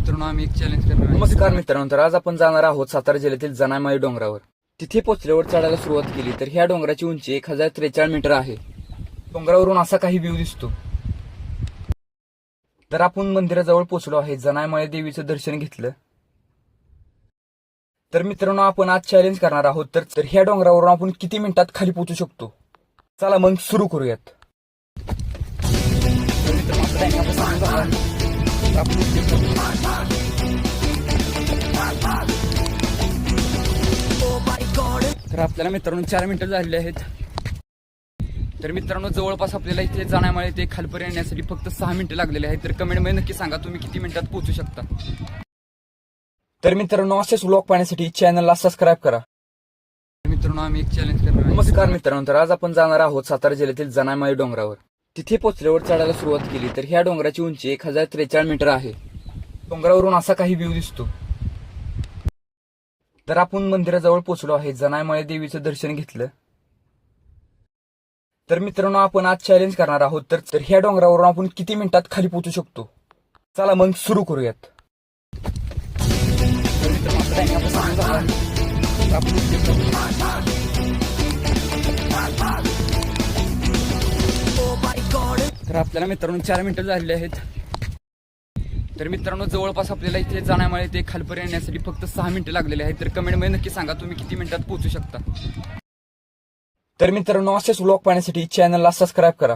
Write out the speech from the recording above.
मित्रांनो आम्ही एक चॅलेंज करणार आहे. नमस्कार मित्रांनो, तर आज आपण जाणार आहोत सातारा जिल्ह्यातील जनामाळी डोंगरावर. तिथे पोहोचल्यावर चढायला सुरुवात केली तर ह्या डोंगराची उंची 1043 मीटर आहे. डोंगरावरून असा काही व्ह्यू दिसतो. तर आपण मंदिराजवळ पोहोचलो आहे. जनामाळी देवीचं दर्शन घेतलं. तर मित्रांनो आपण आज चॅलेंज करणार आहोत. तर ह्या डोंगरावरून आपण किती मिनिटात खाली पोहोचू शकतो. चला मग सुरू करूयात. तर मित्रांनो, आपलं time आता सांगतो आहे. तर आपल्याला मित्रांनो 4 मिनिटं झालेली आहेत. तर मित्रांनो जवळपास आपल्याला इथे जाण्यामुळे ते खालपर्यंत येण्यासाठी फक्त 6 मिनिटं लागलेली आहेत. तर कमेंटमध्ये नक्की सांगा तुम्ही किती मिनिटात पोहोचू शकता. तर मित्रांनो असेच व्लॉग पाहण्यासाठी चॅनलला सबस्क्राईब करा. मित्रांनो आम्ही एक चॅलेंज करणार आहे. नमस्कार मित्रांनो, तर आज आपण जाणार आहोत सातारा जिल्ह्यातील जनामाळी डोंगरावर. तिथे पोहोचल्यावर चढायला सुरुवात केली तर ह्या डोंगराची उंची 1043 मीटर आहे. डोंगरावरून असा काही व्ह्यू दिसतो. तर आपण मंदिराजवळ पोहोचलो आहे. जनामाळी देवीचं दर्शन घेतलं. तर मित्रांनो आपण आज चॅलेंज करणार आहोत. तर ह्या डोंगरावरून आपण किती मिनिटात खाली पोहोचू शकतो. चला मग सुरू करूयात. तर मित्रांनो, आपलं time आता सांगतो आहे. तर आपल्याला मित्रांनो 4 मिनिटं झालेली आहेत. तर मित्रांनो जवळपास आपल्याला इथे जाण्यामुळे ते खालपर्यंत येण्यासाठी फक्त 6 मिनिटं लागलेली आहेत. तर कमेंटमध्ये नक्की सांगा तुम्ही किती मिनिटात पोहोचू शकता. तर मित्रांनो असेच व्लॉग पाहण्यासाठी चॅनलला सबस्क्राईब करा.